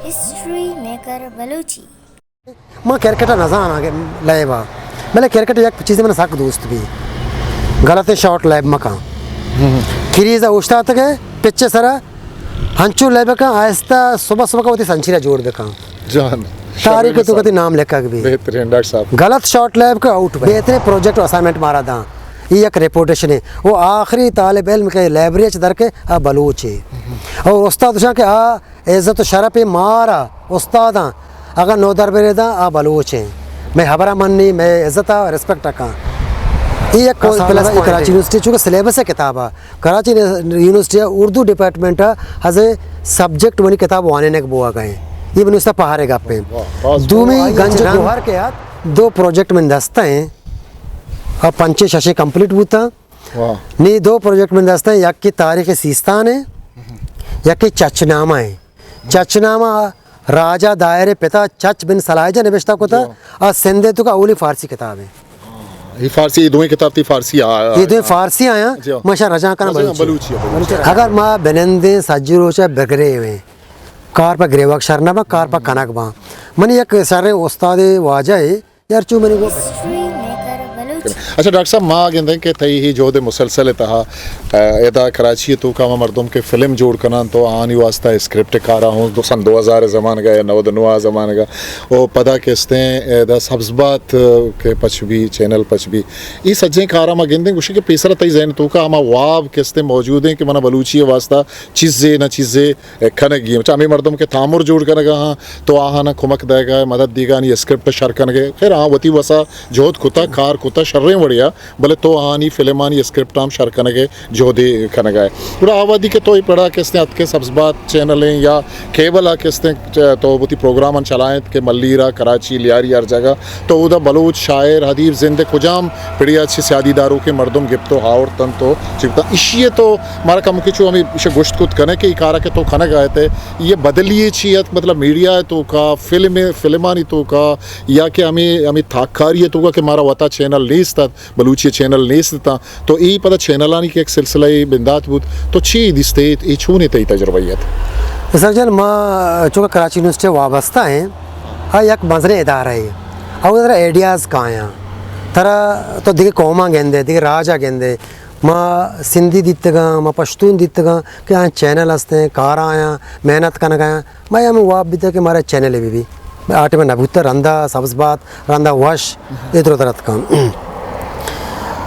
History maker Balochi मां cricket नजान आगे लैबा मैंने क्रिकेट एक चीज़ मैंने साक दोस्त भी गलत शॉट लैब मका क्रीज उस्ता तक पिच्चे सरा हंचू लैब का आहिस्ता सुबह सुबह का होती संचिरा जोड़ बेका जान तारीख तो कभी नाम लिखा भी बेहतरीन डॉक्टर साहब गलत शॉट लैब का आउट बेहतरीन प्रोजेक्ट असाइनमेंट मारा था ये एक रेपुटेशन है वो आखिरी तालिब इल्म के लाइब्रेरी दर के आ बलूच है और उस्ताद के आ इज्जत शरफ मारा उस्ताद अगर नो दरबारे दा आ बलूच है मैं हबरा मन्नी मैं इज्जत रिस्पेक्ट का ये प्लस कराची यूनिवर्सिटी चूँकि सिलेबस है किताब है कराची यूनिवर्सिटी उर्दू डिपार्टमेंट हजे सब्जेक्ट बनी किताब वाने ने बुआ गए ये बनी उसका पहाड़े का पे दूमी गंज जोहर के याद 2 प्रोजेक्ट में दस्ता हैं और 5-6 कंप्लीट होता नी 2 प्रोजेक्ट में दस्ता हैं एक की तारीख सीस्तान है एक की चचनामा है चचनामा राजा दायरे पिता चच बिन सलाहिजा निविष्टा को था और सिंधे तो का अवली फारसी किताब है ये फारसी दो ही किताब थी फारसी ये दो फारसी आया मशा रजा का बलूची अगर माँ बेनंदे सज्जरोचा बगरे में कार पर ग्रेवक शरना बा कार पर कनक बा मनी एक सारे उस्ताद वाजा है यार चू मैंने को अच्छा डॉक्टर साहब माँ कहते हैं कि तई ही जो दे मुसलसल तहा एदा कराची तो का मर्दम के फिल्म जोड़ करना तो आनी वास्ता स्क्रिप्ट का रहा हूँ सन 2000 ज़मान का या 99 ज़मान का वो पता किस्ते एदा सब्ज़बात के पच भी चैनल पच भी ये सज्जे कारा माँ गिनते कुछ के पेसरा तई जैन तो का आमा वाब किस्ते मौजूद हैं कि मना बलूची वास्ता चीज़ें न चीज़ें खनक गई चाहे मर्दम के तामुर जोड़ कर हाँ तो आहा ना खुमक देगा मदद देगा नहीं स्क्रिप्ट शर कर गए फिर हाँ वती वसा जोत कुता कार कुता शर्रे बढ़िया भले तो आनी फिल्म आनी स्क्रिप्ट आम शर कन गए जो दे खन गए पूरा आबादी के तो ही पढ़ा किसने अत के सब्ज़बात चैनल हैं या केबल आ किसने तो वो प्रोग्राम चलाएं के मल्लीरा कराची लियारी हर जगह तो उधर बलूच शायर हदीब जिंदे खुजाम पिड़िया अच्छी सियादीदारों के मर्दम गिफ्तो हावर तन तो चिपता इशिए तो मारा कम के चू हमें इसे गुश्त कुत कने के इकारा के तो खन गए थे ये बदलिए चीयत मतलब मीडिया तो का फिल्मानी तो का या कि हमें थाकारी तो का कि मारा वता चैनल नहीं बलूची चैनल नेस्ता तो यही पता चैनल आनी के एक सिलसिला बिंदात बुत तो ची दिसते ये छूने तई तजुर्बैत सरजन माँ चूँकि कराची यूनिवर्सिटी वाबस्ता है हाँ एक मजरे इदारा है और उधर आइडियाज़ कहाँ हैं तरह तो दिखे कौमा गेंदे दिखे राजा गेंदे माँ सिंधी दित्तगा माँ पश्तून दित्तगा कि यहाँ चैनल हंसते हैं कार आया मेहनत करना गया मैं हमें वाब भी था कि हमारा चैनल है भी आटे में नबूतर रंधा सब्ज़बात रंधा वश इधर उधर का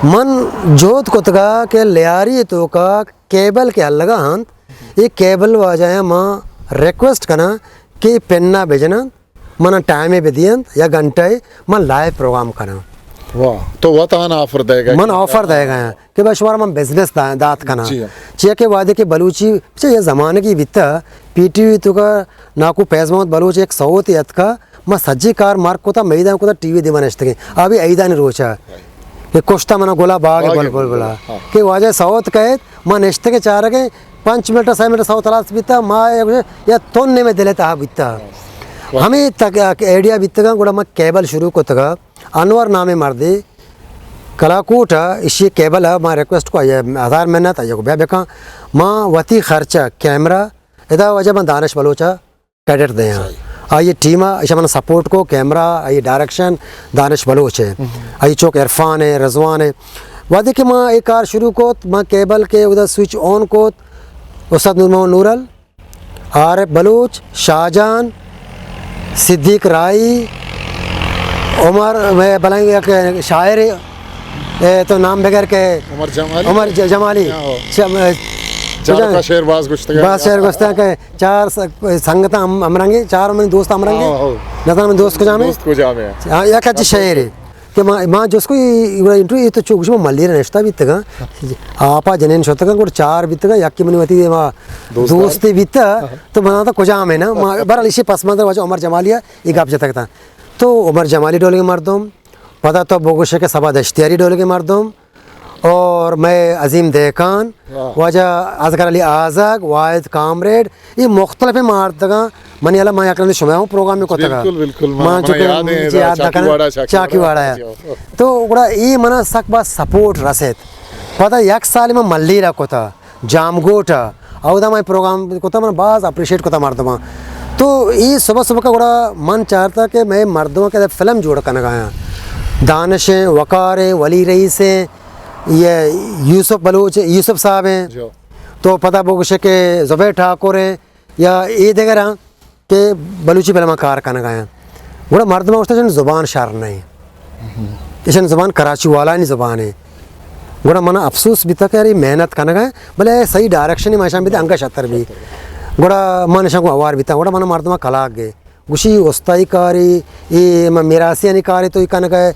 मन जोत कुतगा के लियारी तो का केबल के अलगा हंत ये केबल वाजाया माँ रिक्वेस्ट करना कि पेन्ना भेजना मना टाइम में दियंत या घंटे मन लाइव प्रोग्राम करना वाह तो वह तान ऑफर देगा मन ऑफर देगा कि बस वार मन बिजनेस दात करना चाहिए के वादे के बलूची ये ज़माने की वित्ता पीटीवी तो का नाकू पैस मोहम्मद बलूच एक सौत यत का मैं सज्जी कार मार्क को था मैदान को था टीवी दीवान के अभी ऐदा नहीं रोचा ये कुश्ता मना गोला बाग बोल बोल बोला कि वाजे सौत कहे माँ नेश्ते के चार के 5 मिनट 6 मिनट सौ तलाश बीता माँ या तोड़ने में दिले था बीता हमें तक आइडिया बीतगा गुड़ा मैं केबल शुरू को तगा अनवर नामे मर्दे कलाकूट इसी केबल है माँ रिक्वेस्ट को आधार मेहनत है को बेका माँ वती खर्चा कैमरा इधर वजह मैं दानिश बलोचा कैडेट दे यहाँ ये टीम है मैंने सपोर्ट को कैमरा ये डायरेक्शन दानिश बलोच है आई चौक इरफान है रजवान है वादे कि माँ एक कार शुरू को माँ केबल के उधर स्विच ऑन को उस्ताद नूर मोहम्मद नूरल आरिफ बलूच शाहजहान सिद्दीक राई उमर मैं बनाएंगे शायर तो नाम बगैर के उमर जमाली शेरबाज गुश्ता के 4 संगत अमरंगे 4 में दोस्त अमरंगे नजर में दोस्त को जामे या कच्ची शहर है कि माँ जिसको इंटरव्यू तो चुक मल्लीरा नेश्ता बीतगा आपा जनेन शोतगा गुड़ 4 बीतगा यक्की मनी वती माँ दोस्ती बीता तो बना था कुजाम है ना बरल इसी पसमंदर वजह उमर जमालिया ये गाप जतक था तो उमर जमाली डोल के मर्दम पता तो बोगोशे के सबा दश्तियारी डोल के मर्दम और मैं अजीम देखान वजह अजगर अली आज़ाग वाहिद कामरेड ये मुख्तलिफ मारतगा मनी अला मैं अकल शुमाया हूँ प्रोग्राम में कोतगा मां चुके याद रखना चाकीवाड़ा है तो उड़ा ये मना सक बा सपोर्ट रसेत पता एक साल में मल्लीरा कोता जामगोटा औदा मैं प्रोग्राम कोता मैं बाज अप्रिशिएट कोता मारता तो ये सुबह सुबह का बड़ा मन चाहता कि मैं मर्दों के फिल्म जोड़ कर लगाया, दानिश हैं, वकार हैं, वली रईस हैं, ये यूसुफ बलूच यूसुफ साहब हैं, तो पता बोगश के ज़ुबैर ठाकुर हैं, या ये देगा कि बलूची फिल्म कार कर लगाया बड़ा मर्दमा उसने ज़ुबान शार नहीं इशन ज़ुबान कराची वाला नहीं ज़ुबान है गुड़ा मना अफसोस भी था कि यार मेहनत करना है भले सही डायरेक्शन ही माशा भी था अंका शतर भी गुड़ा मन शा को अवार भी था गुड़ा मना मर्दमा कलाक गए गुशी उस्ताई कारी ये मेरासी नहीं कारी तो ये कहना गए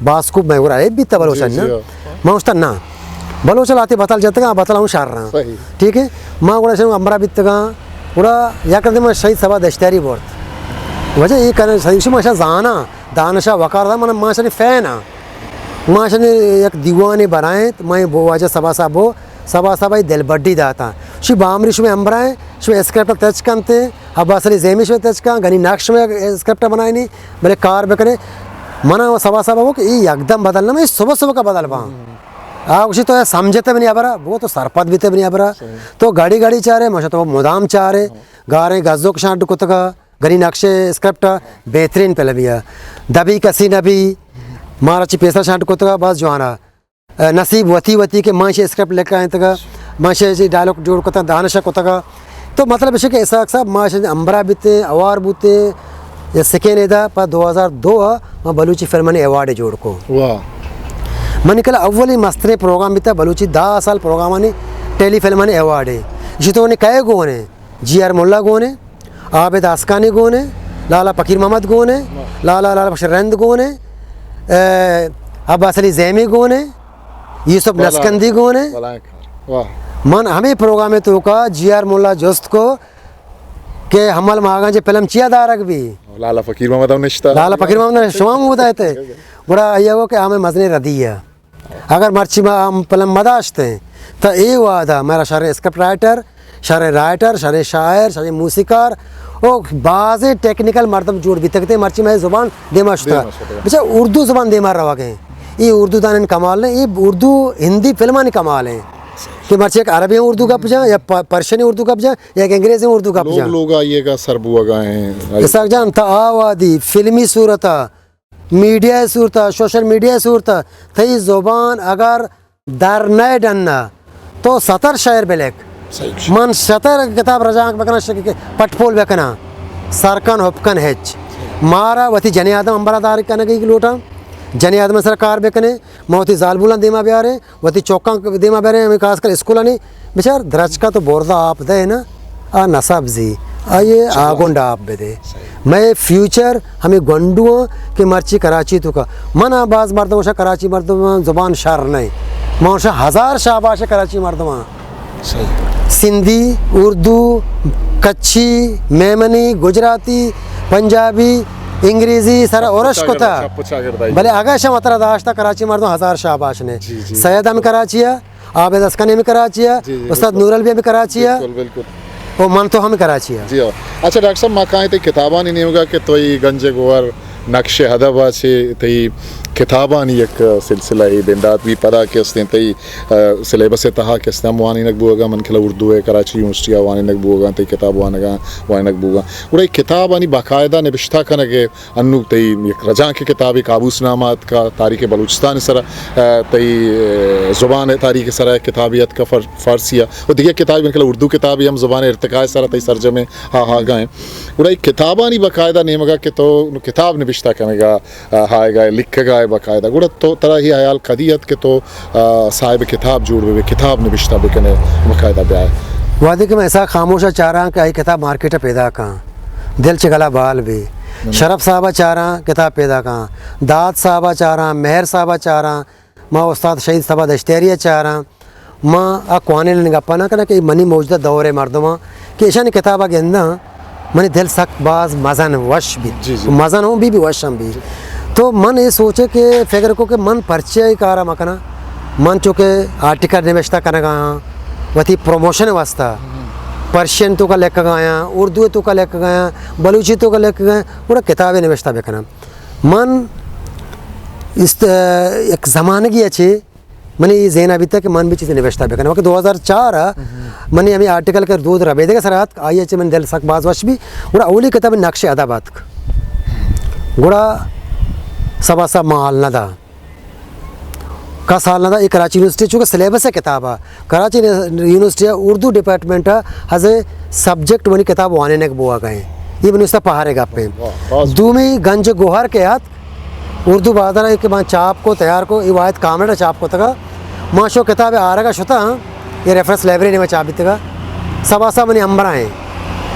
बास खूब मैं गुड़ा भी था बलोचन ना मैं उसता ना बलोचन आते बतल जाते का बतला हूँ शार रहा ठीक है माँ गुड़ा शा अमरा बित का गुड़ा या करते मैं शहीद सभा दश्तारी बोर्ड वजह ये कहना सही माशा जाना दानशा वकार था मन माशा ने फैन आ माशा ने एक दीवाने बनाए तो मैं वो वजह सभा साहब दिल बड्डी दाता शि बामरी शुमे अम्बराए शुमे स्क्रिप्ट तच कंते अब्बास अली ज़ैमी शुमे तच का गनी नक्श में स्क्रिप्ट बनाए नहीं भले कार बेकने मना वो सभा साहब वो कि ये एकदम बदलना मैं सुबह सुबह का बदल पाऊँ उसी तो समझते भी नहीं अबरा वो तो सरपत भी थे भी नहीं अबरा तो गाड़ी गाड़ी चाह रहे माशा तो वो मुदाम चाह रहे गा रहे गज़ों के शांट कुतगा गनी नक्शे स्क्रिप्ट बेहतरीन पहले भी है दबी कसी नबी मारा पैसा शांट कुतगा बस जोआना नसीब वती के माशे स्क्रिप्ट लेकर आए तक माशे डायलॉग जोड़ को दानशा को तक तो मतलब इसे के ऐसा साहब माशे अम्बरा बीते अवार बूते या सेकेंड एदा पर 2002 मैं बलूची फिल्म ने अवार्ड जोड़ को वाह मन कल अव्वली मस्तरे प्रोग्राम बीता बलूची 10 साल प्रोग्राम ने टेली फिल्म ने अवार्ड है इसी तो उन्हें कई गो ने GR मुल्ला गो ने आबिद आसकानी गो ने लाला फकीर मोहम्मद गो ने लाला बशरंद गो ने अब्बास अली ज़ैमी गो ने यूसुफ नस्कंदी गो ने मन हमें प्रोग्राम में तो का GR मुल्ला जोस्त को के हमल मागा जे फिल्म चिया दारक भी लाला फकीर मोहम्मद ने शुमाम बताए थे बड़ा ये वो कि हमें मजने रदिया अगर मर्ची में हम फिल्म मदाश्ते तो ये हुआ था मेरा शर स्क्रिप्ट राइटर शर शायर शर मूसिकार ओ बाज़ टेक्निकल मर्दम जोड़ भी तकते मर्ची में ज़ुबान देमाश था बेचा उर्दू ज़ुबान देमार रवा गए ये उर्दू दान कमाल है ये उर्दू हिंदी फिल्मा ने कमाल है कि मर्ची एक अरबी उर्दू का पजा या पर्शियन उर्दू का पजा या एक अंग्रेज़ी उर्दू का पजा लोग आइएगा सरबुआ गए ऐसा जान था आवादी फिल्मी सूरत मीडिया सूरत सोशल मीडिया सूरत थी ज़ुबान अगर दर नए डनना तो 70 शायर बेलेक मन 70 किताब रजाक बकना पटपोल बेकना सरकन हुपकन हेच मारा वती जने आदम अंबरादार कने की लोटा जने आदम सरकार बेकने मोती जालबुला देमा ब्यारे वती चौका देमा ब्यारे हमें खासकर स्कूल नहीं बेचार दरज का तो बोरदा आप दे ना आ नसाबजी आ ये आगोंडा आप दे मैं फ्यूचर हमें गंडुआ के मर्ची कराची तो का मन आबाज मर्दमा कराची मर्दमा ज़ुबान शार नहीं माशा 1000 शाबाश कराची मर्दमा सिंधी उर्दू कच्छी मेमनी गुजराती पंजाबी इंग्रेजी सारा औरश को था भले आगाश मतरा दाश्ता कराची मर्दो 1000 शाबाश ने सैयद हम कराची है आबिद अस्कनी में कराची है उस्ताद नूरल भी कराची है और मन तो हम कराची है जी अच्छा डॉक्टर साहब माँ ते किताबानी नहीं होगा कि तो गंजे गोवर नक्शे हदबा से तई किताबानी एक सिलसिला ही दिन रात भी पढ़ा के उसने तई सिलेबस तहा के उसने वानी नक बुगा मन खिला उर्दू है कराची यूनिवर्सिटी वानी नक बुगा तई किताब वानी नक बुगा उड़ा किताबानी बाकायदा निबिश्ता कन के अन्नु तई एक रजा के किताब काबूसनामात का तारीख़ बलूचिस्तान सर तई ज़ुबान तारीख़ सर किताबियत का फ़ारसिया और दिखे किताब मन खिला उर्दू किताब हम ज़ुबान इर्तिक़ा सर तई सरजमे हाँ गाएँ उड़ा किताबानी बाकायदा नहीं मगा कि तो किताब निबिश्ता कनेगा हाय गाए लिख गाए बाकायदा गुड़ा तो तरह ही आयाल कदियत के तो साहिब किताब जोड़ वे किताब निबिश्ता बिकने बाकायदा ब्याह वादे के मैं ऐसा खामोशा चाह रहा कि आई किताब मार्केट पैदा कहाँ दिल चगला बाल भी शरफ साहबा चाह रहा किताब पैदा कहाँ दाद साहबा चाह रहा मेहर साहबा चाह रहा माँ उस्ताद शहीद साहबा दश्तेरिया चाह रहा माँ आ कुआने गप्पा ना करना कि मनी मौजूदा दौर है मर्दमा कि ऐसा नहीं किताब के अंदर मनी दिल सख्त बाज मजन वश भी मजन हूँ भी वश हम भी तो मन ये सोचे कि फिक्र को कि मन परिचय कारा मकना मन चुके आर्टिकल निवेशता करने का वती प्रमोशन वास्ता पर्शियन तो का लेकर गया उर्दू तो का लेकर गया बलूची तो का लेकर गया पूरा किताबें निवेशता बेकना मन इस एक ज़माने की अच्छी मनी ये जेना भी तक मन भी चीज़ निवेशता बेकना वक्त 2004 मनी हमें आर्टिकल कर दूध रबे देगा सरात आई एच मन दिल सक बाज वश भी गुड़ा अवली किताब नक्शे अदाबाद गुड़ा सबा सब माल नदा का साल नदा एक कराची यूनिवर्सिटी चूँकि सिलेबस है किताब है कराची यूनिवर्सिटी उर्दू डिपार्टमेंट हजे सब्जेक्ट वनी किताब वाने ने बुआ गए ये बनी उसका पहाड़े गा पे दूमी गंज गोहर के हाथ उर्दू बादरा के माँ चाप को तैयार को इवायत कामड़ा चाप को तका माँ शो किताब आरा का शुता ये रेफरेंस लाइब्रेरी में चाबी तका सबा सब मनी अंबरा है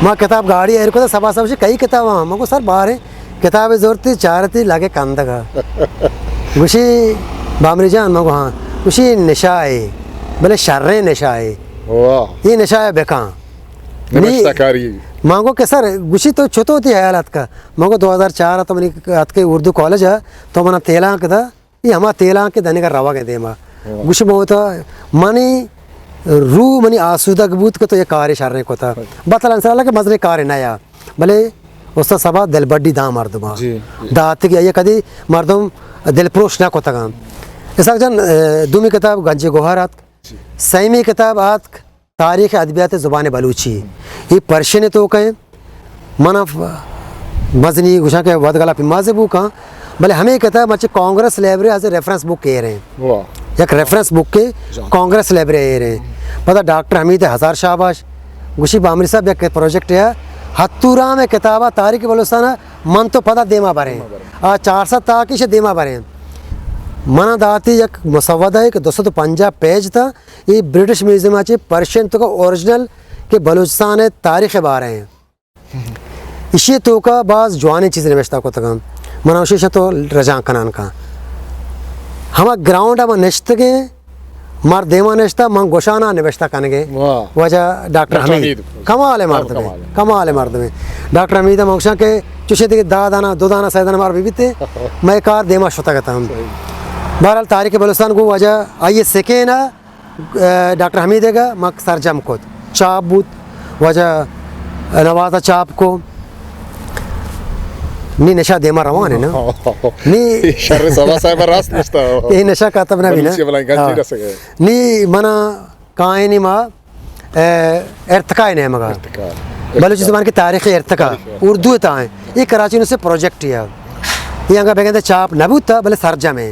माँ किताब गाड़ी है को सबा सब से कई किताब हाँ माँ को सर बाहर है किताबें ज़रूरत चारती लागे कंद का गुशी बामरी जान माँ को हाँ गुशी नशा है भले शर्रे नशा है ये नशा है बेका मांगो के सर गुशी तो छोतो होती है हालत का मांगो 2004 तो मैंने हाथ के उर्दू कॉलेज है तो मना तेला का था ये हमारा तेला के धने का रवा के दे माँ गुशी में होता मनी रू मनी आसूदा कबूत को तो ये कार्य शारने को था बतला इंसान के मजरे कार्य नया भले उसका सभा दिल बड्डी दाम मर्दमा दात की ये कदी मर्दम दिल प्रोश ना को तगा ऐसा जन दूमी किताब गंजे गोहरात सैमी किताब आत तारीख़ अदबियात ज़ुबान बलूची ये पर्शियन तो कहें मना मजनी गुशा के वद गला पिमाज़े बुक हाँ भले हमें कहता है मच्चे कांग्रेस लाइब्रेरी आज रेफरेंस बुक कह रहे हैं एक रेफरेंस बुक के कांग्रेस लाइब्रेरी रहे हैं पता डॉक्टर हमीद हज़ार शाबाश गुशी बामरी साहब एक प्रोजेक्ट है हत्तूरा में किताबा तारीख़ बलूस्ताना मन तो पता देमा भरे आ 400 ताकि से देमा भरे मना दाती एक मुसवदा है कि 250 पेज था ये ब्रिटिश म्यूजियम अच्छे पर्शियन तो का ओरिजिनल के बलूचिस्तान तारीख़ बारे हैं इसी तो का बाज़ जवानी चीज़ निवेशता को तक मना उसी तो रजा कनान का हम ग्राउंड हम नश्त के मार देवा नश्ता मंग गोशाना निवेशता कनगे वजह डॉक्टर हमीद कमाल मर्द में डॉक्टर हमीद मोक्षा के चुशे के दाना दो दाना सैदाना मार भी थे मैं कार देमा शुता कहता हूँ बहरहाल तारीख़ बलूचिस्तान को वजह आइए सेके ना डॉक्टर हमीदेगा मक सरजम को चाप बूत वजह नवाता चाप को नी नशा देमा रवान है ना नी शर्रे सभा साहब रास्त नश्ता ये नशा का तब ना भी ना नी मना काहे नी माँ इर्तिका ने मगर बलूचिस्तान की तारीख़ इर्तिका उर्दू था ये कराची से प्रोजेक्ट है ये अंगा बेगंदे चाप नबूत था भले सरजम है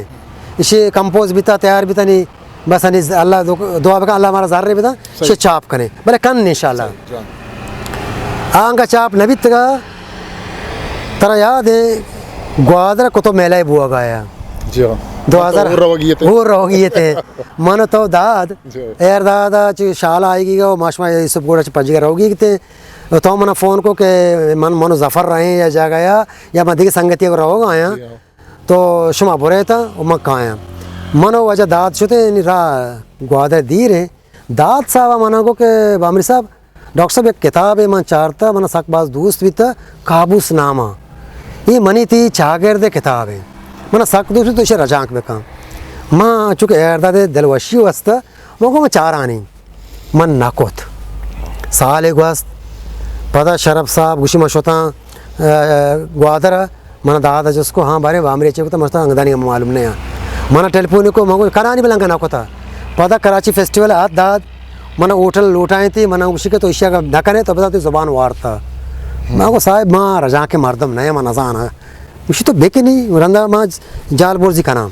इसे कंपोज भी था तैयार भी था नहीं बस नहीं अल्लाह दुआ बका अल्लाह हमारा ज़ार भी था इसे चाप करें भले कन इंशाल्लाह आंगा चाप नबी तक तरह याद है ग्वादर को तो मेला ही बुआ गया 2000 वो रहोगी थे मन तो दाद यार दादा शाला आएगी वो माशमा ये सब गोड़ा पंजी रहोगी थे तो मना फ़ोन को के मन मनो जफ़र रहे या जा गया या मधी की संगति को रहोगा आया तो शुमा बुरे था वो मक्का आया मनो वजह दाद शुते रा ग्वादर दी रहे दाद साहब मना को के बामरी साहब डॉक्टर साहब एक किताब है मन चारता मना सकबाज दोस्त भी था काबूस नामा ये मनी थी चागिर्द किताब है मना सक दोस्त तो इसे रजाक में काम माँ चूँकि एरदा दे दिलवशी वस्ता वो को मैं चार आनी मन नाकोत साल गोस्त पता शरफ साहब गुशी मशोता ग्वादर मना दादा जिसको हाँ बारे वामरे चाहिए तो मस्त अंगदानी मालूम नहीं है मना टेलीफोन को मंगो करानी बिलंगा ना को था पता कराची फेस्टिवल हाथ दाद मना होटल लौटाए थी मना उसी के तो इशिया का ढकने तो पता तो ज़ुबान वार था माँ को साहब माँ रजा के मर्दम नया माँ नजान है उसी तो बेके नहीं रंदा माँ जाल बोर्जी का नाम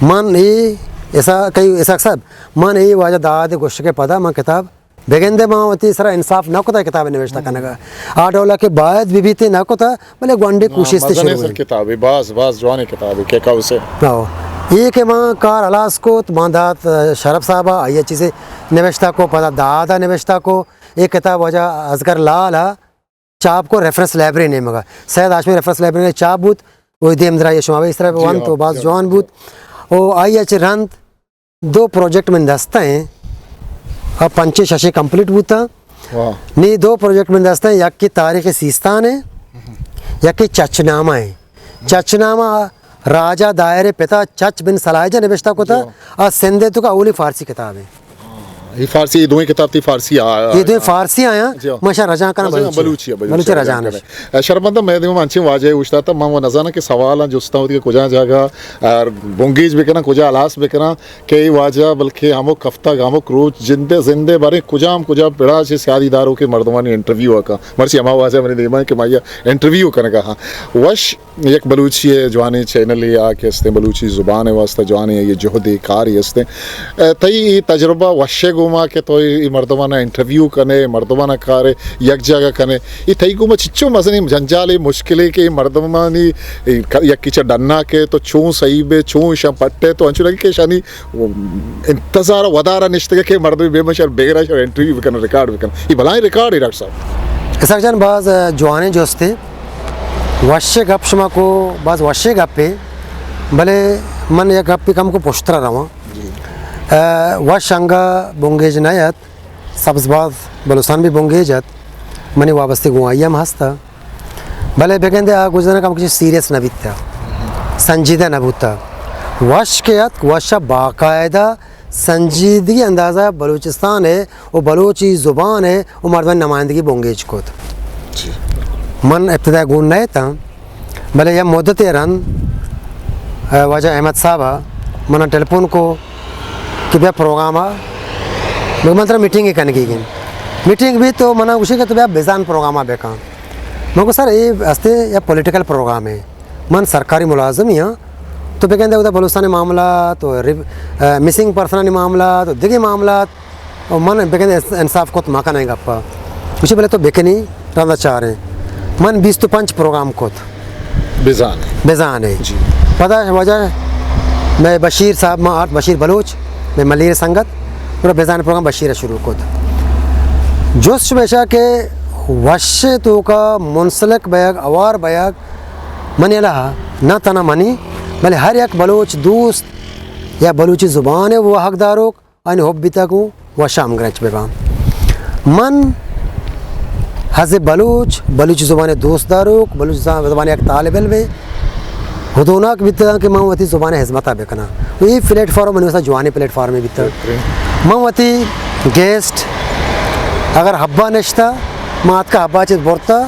मन ये ऐसा कई ऐसा सब मन ये वाजा दाद गोश्त के पता माँ किताब बेगेंदे माँ होती सरा इंसाफ ना को था किताब निवेशता करने का 8 डॉलर के बाद भी थे ना को था भले गुंडे कोशिश थी शुरू में किताब बास जवानी किताब के का उसे ये के माँ कार अलास को तो माँ दाद शरफ साहबा ये चीज़ें निवेशता को पता दादा निवेशता को एक किताब वजह अजगर लाल चाप को रेफरेंस लाइब्रेरी ने मगा सैयद आशमी रेफरेंस लाइब्रेरी ने चाप बूत वो देमदरा ये शुमावे इस तरह वन तो बास जवान बूत ओ आई एच रंत 2 प्रोजेक्ट में दस्ता हैं अब 5-6 कंप्लीट बूता नहीं 2 प्रोजेक्ट में दस्ता हैं यक की तारीख़ सीस्तान है यक की चचनामा है चचनामा राजा दायरे पिता चच बिन सलाहिजा निवेशता को था और सिंधे तो का अवली फ़ारसी किताब है ये फारसी दोई किताब थी फारसी ये दो फारसी आया जी। मशा रजा का बलूची बलूची रजा ने शर्मंदा मैं दिम मंची वाजे उछता था मैं वो नजाना के सवाल जुस्ता होती है कुजा जगह और बुंगीज बेकना कुजा अलास बेकना कई वाजा बल्कि हमो कफ्ता गामो क्रूज जिंदे जिंदे बारे कुजाम कुजा पिड़ा से शादीदारों के मर्दवानी इंटरव्यू का मर्ची अमा वाजा मैंने दिमा के माया इंटरव्यू करने का वश एक बलूची है जवानी चैनल या के हस्ते बलूची जुबान है वास्ता जवानी है ये जोहदी कार हस्ते तई तजुर्बा वशे गुमा के तो ये मर्दवाना इंटरव्यू करने मर्दवाना कार यक जगह करने ये तई गुमा चिच्चो मसनी झंझाली मुश्किल के मर्दवानी यक किच डन्ना के तो छू सही बे छू शम पट्टे तो अंचु लगी के शानी इंतजार वदारा निश्चित के मर्द बेमशर बेगरा शर इंटरव्यू करना रिकॉर्ड करना ये भलाई रिकॉर्ड है डॉक्टर साहब ऐसा जन बाज जवाने जो हस्ते वश्य गप शमा को बाज वश्य गप पे भले मन या गप पे कम को पुष्टरा रहा वश अंगा बुंगेज नयत सब्जबाद बलुसान भी बुंगेजत मनी वाबस्ते गुआयम हस्ता भले बेगंदे आ गुजरने का कुछ सीरियस न बीतता संजीदा न बूता वश के यत वश बाकायदा संजीदगी अंदाज़ा बलूचिस्तान है वो बलूची ज़ुबान है वो मर्दवान नुमाइंदगी बुंगेज को मन इब्तदा गुण नहीं था भले यह मुद्दत रन वजह अहमद साहब मन टेलीफोन को कि भैया प्रोग्राम आ मंत्र मीटिंग ही करने की मीटिंग भी तो मना उसी का तो भैया बेजान प्रोग्राम आ बेका मैं सर ये हस्ते या पॉलिटिकल प्रोग्राम है मन सरकारी मुलाजम ही हाँ तो बेकंदे उधर बलूचिस्तानी मामला तो मिसिंग पर्सन मामला तो दिगे मामला और मन बेकंदे इंसाफ को तो माका नहीं गप्पा उसी पहले तो बेकनी रंदा चाह रहे मन 20 तो 5 प्रोग्राम को बेजान है पता है वजह मैं बशीर साहब में 8 बशीर बलोच मैं मलिर संगत पूरा बेजान प्रोग्राम बशीर शुरू को जोश बेशा के वश्य तो का मुंसलक बैग अवार बैग मन यला न तना मनी भले हर एक बलोच दोस्त या बलूची ज़ुबान है वो हकदारों अन हब्बिता को वह शाम ग्रच बेगा मन हज़ बलूची ज़ुबान दोस्तदारों बलूची ज़ुबान एक तालिब इल्म हुदोनाक बीता कि मावती ज़ुबान हिजमता बेकना ये प्लेटफॉर्म मन वैसा जवानी प्लेटफॉर्म में बीता मावती गेस्ट अगर हब्बा नश्ता मात का हब्बा चीज बोरता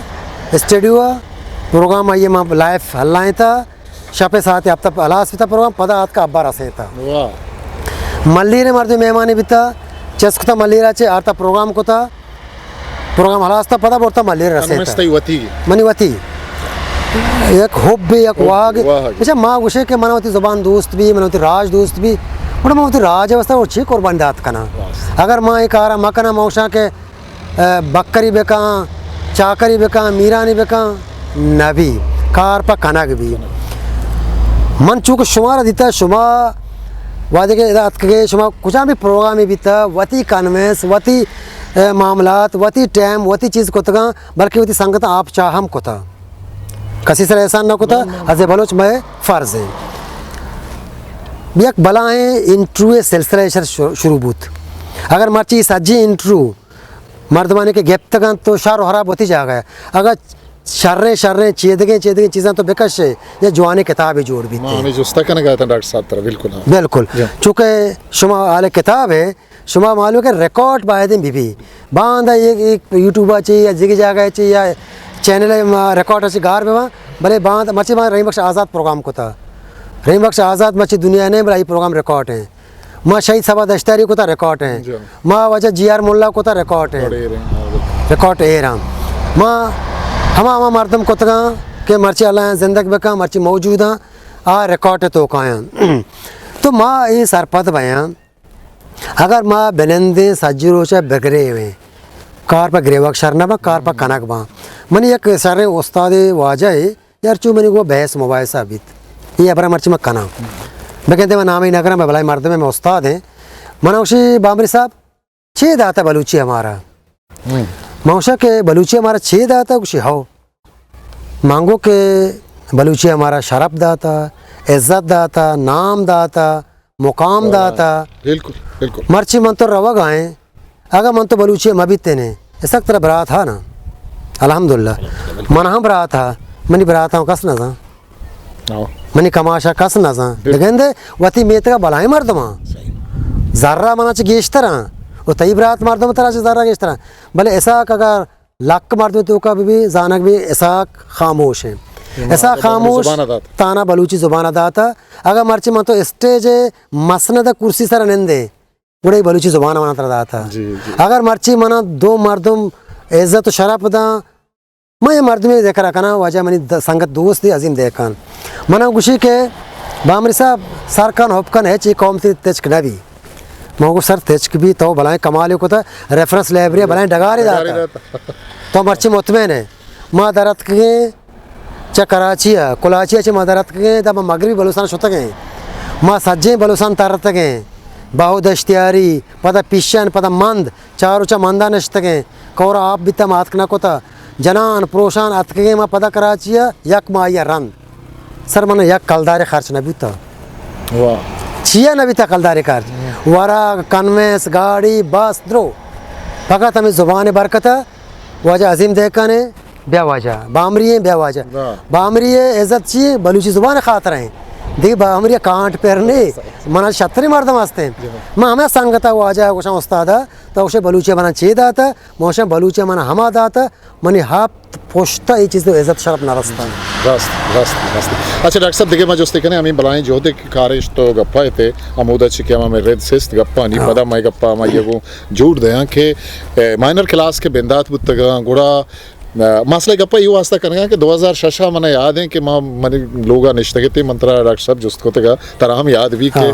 स्टूडियो प्रोग्राम आइए माँ लाइव हल्लाएं था शपे साथ अब तक अलास भी था प्रोग्राम पदा हाथ का अब्बा रसे था मल्ली ने मर्द मेहमानी भी था चस्क था मल्ली राचे आता प्रोग्राम को था प्रोग्राम हलास था पदा बोरता मल्ली रसे था मनी वती एक होब भी एक वाग अच्छा माँ उसे के मनवती ज़ुबान दोस्त भी मनवती राज दोस्त भी उन्हें मनवती राज अवस्था वो ची कुर्बान दात कना अगर माँ एक आरा मकना मौशा के बक्करी बेका चाकरी बेका मीरानी बेका नबी कार पर कनक भी मन चूक शुमार दिता शुमा वादे के इदात के शुमा कुछ भी प्रोग्राम में बीता वती कन्वेंस वती मामलात वती टाइम वती चीज़ को तगा बल्कि वती संगत आप चाहम को था कसी से एहसान न को था हज़े बलोच में फ़र्ज़ है बियक बलाएँ इंट्रू सिलसिला इशर शुरू बूत अगर मर्ची सज्जी इंट्रू मर्दमाने के गेप तक तो शार हराब होती जा गया अगर शर्रे चेदगे चीज़ें तो बेकश है ये जवानी किताब है जोड़ भी बिल्कुल चूँकि शुमा आले किताब है शुमा मालूम के रिकॉर्ड बायदे भी बांधा एक यूट्यूबर चाहिए या जिगी जागा चाहिए या चैनल रिकॉर्ड अच्छी गार में वहाँ भले बांध मची वहाँ रही बख्श आज़ाद प्रोग्राम को था रही बख्श आज़ाद मची दुनिया ने बड़ा प्रोग्राम रिकॉर्ड है माँ शहीद सभा दश्तारी को था रिकॉर्ड है माँ वजह GR मुल्ला को था रिकॉर्ड है रिकॉर्ड ए राम माँ हमा मर्दम को तगा के मर्ची अल्लाह जिंदग बेका मर्ची मौजूद हाँ आ रिकॉर्ड तो काया तो माँ ये सरपत बयान अगर माँ बेनंदे सज्जरोचा बगरे हुए कार पर ग्रेवक शरना बा कार पर कनक बा मनी एक सारे उस्ताद वाजा यार चू मैंने वो बहस मोबाइल साबित ये अपना मर्ची में कना मैं कहते मैं नाम ही ना करा मैं भलाई मर्द में मैं उस्ताद है मनौशी बामरी साहब 6 दाता बलूची हमारा मौशा के बलूची हमारा 6 दाता कुछ हो मांगो के बलूची हमारा शरफ दाता इज्जत दाता नाम दाता मुकाम दाता बिल्कुल मर्ची मन तो रवा गाएँ अगर मन तो बलूची मबीते ने इस तरह बरा था ना अल्हम्दुलिल्लाह मन हम बरा था मनी बरा था कस ना था मनी कमाशा कस ना था लेकिन वती मेत का भलाई मर्दमा जर्रा मना च गेश तरह वो तई बरात मर्दम तरह से ज़रा इस तरह भले ऐसा अगर लाख मर्दम तो का भी जानक भी ऐसा खामोश है ऐसा खामोश ताना बलूची जुबान अदा था अगर मर्ची मन तो स्टेज मसनद कुर्सी सर नंदे बड़े बलूची जुबान मना तरह था अगर मर्ची मना दो मर्दम इज्जत शराब दा मैं मर्द में देख रहा ना वजह मनी संगत दोस्त अजीम देखन मना खुशी के बामरी साहब सरकन होपकन है ची कौम से तेज नबी मगो सर तेज भी तो भलाएं कमाल को था रेफरेंस लाइब्रेरी भलाएं डगारी दाता तो मर्ची मुतमैन है माँ दरत के चा कराची है कुलाची है माँ दरत के तब मगरबी बलूसान शुतक हैं माँ सज्जे बलूसान तरत हैं बाहु दश्तियारी पता पिशन पता मंद चारों चा मंदा नश्तक हैं कौरा आप भी तम आतकना को था जनान प्रोशान अतके माँ पता कराची है यक माया रंग सर मन यक कलदारे खर्च नबी था छिया नबी था कलदारे खर्च वारा कन्वेंस गाड़ी बस द्रो फकत हमें जुबान बरकत वजह अजीम देखा ने ब्यावाजा बामरी ब्यावाजा बामरी इज्जत चाहिए बलूची जुबान खातर हैं देख बामरी कांट पेरने मना छतरी मर्दम वास्ते मैं हमें संगता वो आ जाए कुछ उस्ताद तो उसे बलूची मना चेद आता मोशा बलूची मना हम आता मनी हाथ पोषता ये चीज़ तो इज्जत शर्फ ना रस्ता अच्छा डॉक्टर साहब देखिए मैं जो स्थिति हमें बलाएं जो देख कारिश तो गप्पा थे अमूदा चिकिया में रेड सिस्ट गप्पा नहीं पता मैं गप्पा मैं ये को जोड़ दे कि माइनर क्लास के बिंदात बुत्तगा गुड़ा मसले गप्पा यू वास्ता करेंगे कि 2006 मैंने याद है कि माँ मैंने लोग निश्तगते मंत्रा डॉक्टर साहब जुस्त होते का तरह हम याद भी कि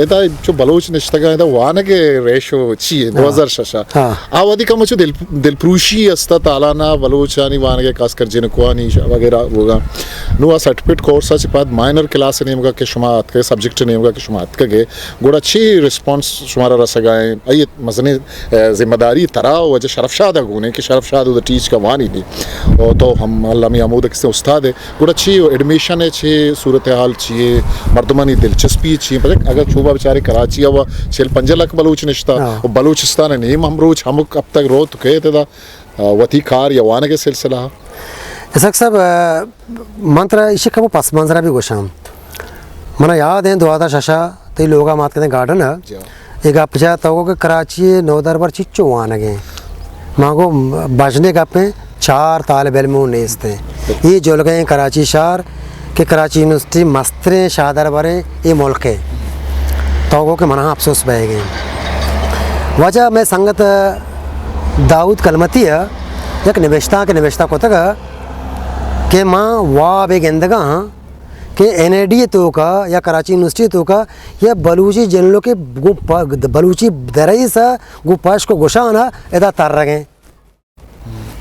इधर जो बलोच निश्तगा इधर वाने के रेशो चाहिए 2006 आवादी का मुझे दिलप्रूशी अस्ता तालाना बलोचानी वाने के खासकर जिनकुआनी वगैरह होगा नुआ सर्टिफिकेट कोर्स आज बाद माइनर क्लास नेम का के शुमात के सब्जेक्ट नेम का के शुमात का के गुड़ा अच्छी रिस्पॉन्स शुमारा रसगाएं ये मजने जिम्मेदारी तरह वजह शरफशाद गुने कि शरफशाद उधर टीच का नहीं थी और तो हम अल्लाह मियां अमूद किससे उस्ताद है गुड़ा अच्छी एडमिशन है छे सूरत हाल चाहिए मर्दमानी दिलचस्पी चाहिए पता अगर छोबा बेचारे कराची हुआ 6-5 लाख बलूच निश्ता और बलूचिस्तान नेम हम रोज हम अब तक रो तो कहे थे वती कार या वाने के सिलसिला ऐसा सब मंत्र इसे कब पस मंजरा भी गोशाम मना याद है 2006 तो लोग मात कहते गार्डन है एक आप तो कराची 9 दरबार चिच्चो वाने गए मांगो बजने का पे 4 तालिब इल्म नेस थे ये जो गए कराची शहर के कराची यूनिवर्सिटी मस्तरे शाहदर बरे ये मुल्क है तो के मना अफसोस बह गए वजह मैं संगत दाऊद कलमती है एक निवेशता के निवेशता को तक के माँ वाह बे गेंदगा के NAD तो का या कराची यूनिवर्सिटी तो का या बलूची जनलों के बलूची दरई सा गुपाश को गुशाना इधर तर रहे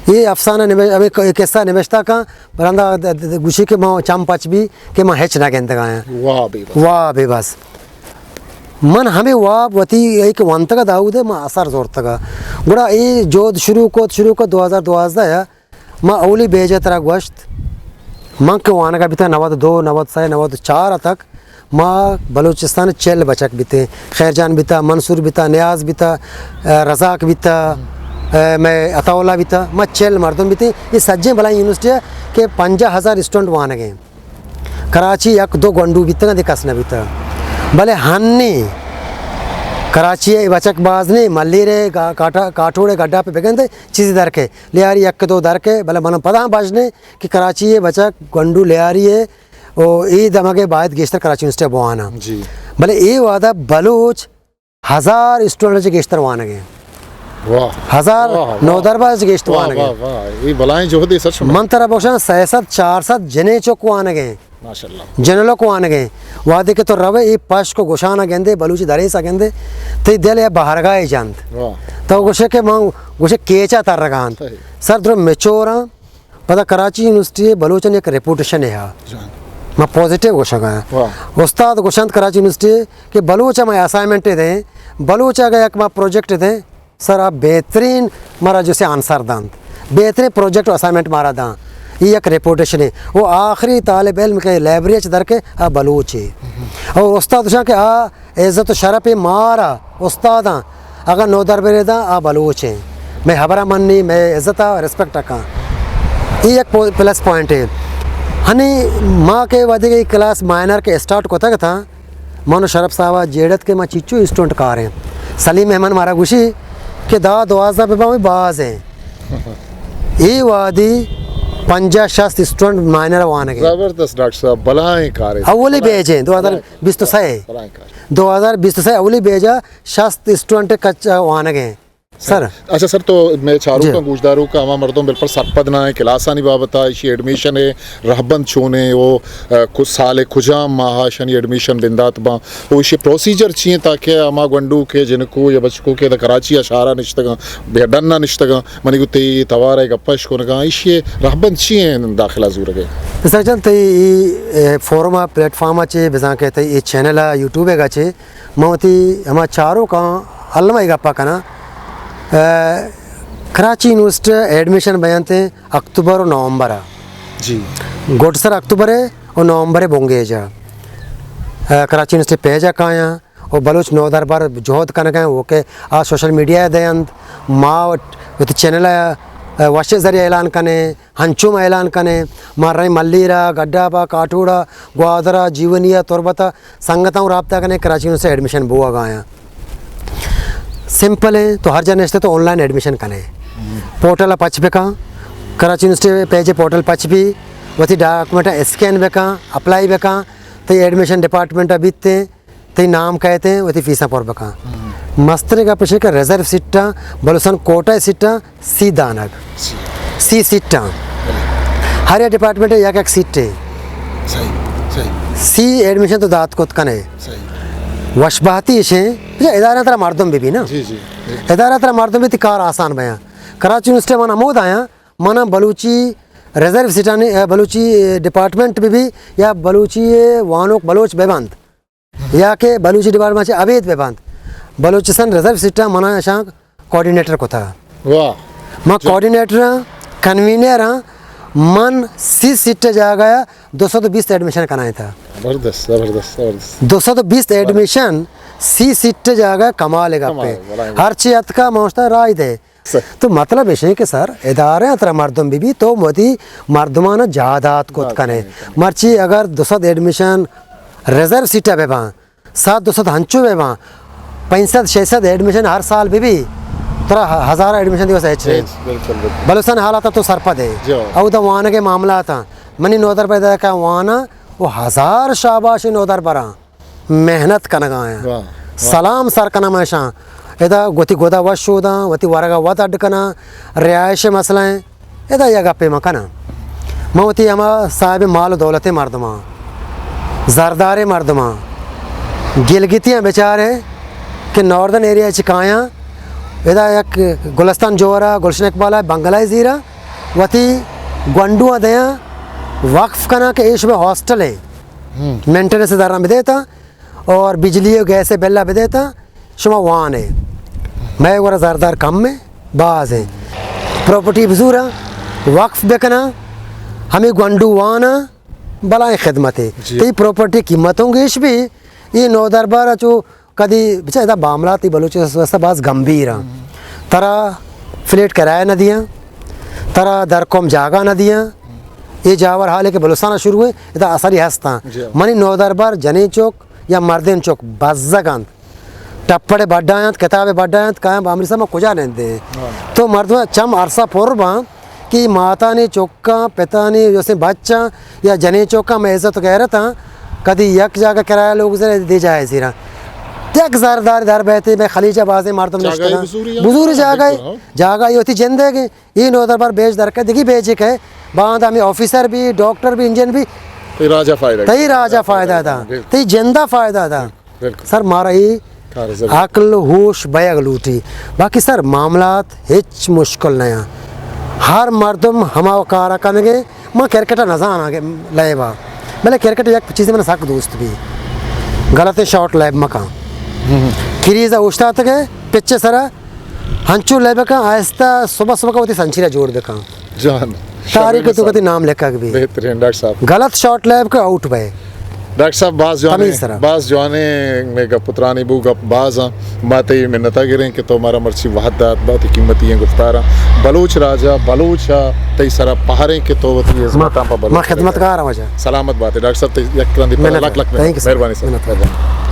ये अफसाना अभी किस्सा निवेशता का बरंदा गुशी के माँ चंपच भी के माँ हेच ना गेंद गाया वाह बे बस मन हमें वाह वती एक वंत का दाऊद है माँ असर जोर तक गुड़ा ये जो शुरू को 2012 है माँ अवली बेजे तरह गोश्त माँ के वाना का भी था 92, 93, 94 तक माँ बलूचिस्तान चेल बचक भी थे खैरजान भी था मंसूर भी था नियाज भी था रज़ाक भी था मैं अताउल्ला भी था माँ चेल मर्दम भी थे ये सज्जे भला यूनिवर्सिटी है कि 50,000 स्टूडेंट वहाँ गए कराची 1-2 गंडू भी था कसना भी था भले हन्नी कराची बचक बाज ने मल्ली रे काठोड़े गड्ढा पे बेगन थे चीज़ दर के ले आ रही 1-2 दर के भले मन पता बाजने कि कराची बचक गंडू ले आ रही है और ये दमागे बाद गेस्टर कराची यूनिवर्सिटी बुआना भले ये वादा बलूच 1000 स्टूडेंट गेस्टर वहाँ गए 1000 9 दरबार गेस्ट वहाँ गए ये बलाएं जो होती सच मन तरह बख्शा 67 जने चौक वहाँ गए माशाल्लाह जनलों को आने गए वादे के तो रवे ये पश को गोशाना गेंदे बलूची दरे सा गेंदे तो दिल या बाहर गाए जानत तो गुशे के मांग गुशे केचा तर रगान सर द्रो मेचोरा पता कराची यूनिवर्सिटी बलूचन एक रेपुटेशन है मैं पॉजिटिव गोशा गया उस्ताद गोशांत कराची यूनिवर्सिटी के बलूचा मैं असाइनमेंट दे बलूचा गया एक माँ प्रोजेक्ट दे सर आप बेहतरीन मारा जैसे आंसर दान बेहतरीन प्रोजेक्ट असाइनमेंट मारा दां ये एक रेपुटेशन है वो आखिरी तालिब इल्म के लाइब्रेरी दर के आ बलूच है और उस्ताद के आ इज़्ज़त शरफ मारा उस्ताद अगर 9 दरबार दा आ बलूच है मैं हबरा मन्नी मैं इज़्ज़त रिस्पेक्ट का ये एक प्लस पॉइंट है हनी माँ के वादे की क्लास माइनर के स्टार्ट को तक था मानो शरफ साहब जेड़त के माँ चिच्चू स्टूडेंट कार हैं सलीम अहमद मारा गुशी के दा 2000 पे बाज बाज हैं ये वादी 50-60 स्टूडेंट माइनर वाने के जबरदस्त डॉक्टर साहब बलाएं कार अवली भेजे 2020 तो सही 2020 तो सही अवली भेजा 60 स्टूडेंट कच्चा वाने के सर अच्छा सर तो मैं चारों का गुजदारों का हमारा मर्दों बिल्कुल सरपद ना है क्लासानी बाबता इसी एडमिशन है रहबंद छोने वो कुछ साल खुजाम महाशनी एडमिशन बिंदात बा वो इसी प्रोसीजर चाहिए ताकि हमा गंडू के जिनको या बच्चों के कराची अशारा निश्तगा बेडन्ना निश्तगा मनी को ते तवारा एक अपश को नगा इसी रहबंद चाहिए दाखिला जरूर है सर चलते ये फोरम प्लेटफॉर्म अच्छे बिजा कहते ये चैनल यूट्यूब है गचे मोती हमारा चारों का अल्लाह एक अपा कना कराची यूनिवर्सिटी एडमिशन बयान थे अक्टूबर और नवंबर जी गोट सर अक्टूबर है और नवंबर है बोंगे जा कराची यूनिवर्सिटी पेजा काया और बलूच 9 दरबार जोहद कन गए वो के आ सोशल मीडिया दयंत माँ वो चैनल वश जरिए ऐलान कने हंचुम ऐलान कने मार मल्लीरा गड्डाबा काटूड़ा ग्वादरा जीवनिया तुरबता संगता राबता कने कराची यूनिवर्सिटी एडमिशन बुआ गाया सिंपल है तो हर जन तो ऑनलाइन एडमिशन कने पोर्टल पच बेका कराची यूनिवर्सिटी पेज पोर्टल पच भी वही डॉक्यूमेंट स्कैन बेका अप्लाई बेका तो एडमिशन डिपार्टमेंट बीतते तो नाम कहते हैं वही फीसा पर बेका मस्तर का पीछे का रिजर्व सीटा बलुसन कोटा सीटा सी दानग सी सीटा हर डिपार्टमेंट एक एक सीट है सी एडमिशन तो दात कोत कने वशबाती इशे इदारा तरह मर्दम भी ना जी जी इदारा तरह मर्दम भी तिकार आसान बया कराची यूनिवर्सिटी मना मोद आया मना बलूची रिजर्व सीटाने बलूची डिपार्टमेंट भी या बलूची वानोक बलोच बेबंद या के बलूची डिपार्टमेंट से अवैध बेबंद बलूचिस्तान रिजर्व सीटा मना ऐसा कोऑर्डिनेटर को था वाह माँ कोऑर्डिनेटर कन्वीनर मन सी सीट जा गया 220 एडमिशन कराया था जबरदस्त जबरदस्त जबरदस्त 220 एडमिशन सी सीट जा गया कमाल है पे हर चीज का मौसता राय दे तो मतलब ऐसे कि सर इदारे अतर मर्दम भी तो मोदी मर्दमान जादात को कने मर्ची अगर 200 एडमिशन रिजर्व सीटा बेबा 700 हंचू बेबा 65-66 एडमिशन हर साल भी थोड़ा 1000 एडमिशन दिवस है बलुसन हालात तो सरपद है और तो वहाँ के मामला था मनी 9 पैदा का वहाँ वो 1000 शाबाश 9 बरा मेहनत कनगा है सलाम सर कना मैशा इधर गोती गोदा वश होदा वती वारगा वत अड्डकना रिहायश मसला है इधर यह गप्पे मकना मोती हमा साहिब माल दौलत मर्दमा जरदार मर्दमा गिलगितियाँ बेचारे कि नॉर्दर्न एरिया चिकाया इधर एक गुलस्तान जोरा गुलशन इकबाल बंगला ज़ीरा वती गंडुआ दया वक्फ कना के इश में हॉस्टल है मेंटेनेंस दारा भी देता और बिजली गैस बेल्ला भी देता शुमा वान है मैं वरा ज़रदार कम में बाज है प्रॉपर्टी बजूरा वक्फ बेकना हमें गंडू वाना बलाए खिदमत है तो ये प्रॉपर्टी कीमतों की इश भी ये 9 दरबार जो कदी बेचा इधर मामला थी बलूचिस्तान बाज गंभीर तरा फ्लैट किराया न दिया तरा दरकोम जागा न दिया ये जावर हाल है कि बलुस्तान शुरू हुए इधर असरी हंसता मनी 9 दरबार जनी चौक या मर्देन चौक बज्जगंत टप्पड़े बड्डायत किताबें बड्डायत कायम अमृतसर में कुजा नहीं दे तो मर्द चम अरसा पूर्व कि माता ने चौका पिता ने जैसे बच्चा या जने चौका में इज्जत कह रहा था कभी यक जाकर किराया लोग दे जाए सिरा तक ज़रदार दर बहते मैं खलीजा बाजे मर्दम बुजुर्ग जागा ये होती जिंदगी ये 9 दरबार बेच दर के दिखी बेचे के बाद हमें ऑफिसर भी डॉक्टर भी इंजन भी राजा फायदा था तई जिंदा फायदा था सर मारा ही अकल होश बयग लूटी बाकी सर मामलात हिच मुश्किल नया हर मर्दम हमा कारा कनगे माँ क्रिकेट नजान आगे लेबा भले क्रिकेट एक चीज़ मैंने सक दोस्त भी गलत शॉट लैब मका क्रीज उछता तक पिच सरा हंचू लेबका आहिस्ता सुबह सुबह का होती संचिरा जोड़ बेका जान तारीख तो कति नाम लेखक भी बेहतरीन डॉक्टर साहब गलत शॉट लैब का आउट भय डॉक्टर साहब बाज जवाने में पुत्रानी बू गप बाज बातें ये मिन्नता गिरें कि तो हमारा मर्ची वहदात बहुत ही कीमती हैं गुफ्तारा बलूच राजा बलूचा तई सारा पहाड़े के तो वती इज़्ज़त पर बलूच खिदमतगार वजह सलामत बात है डॉक्टर साहब लाख लाख मेहरबानी सर।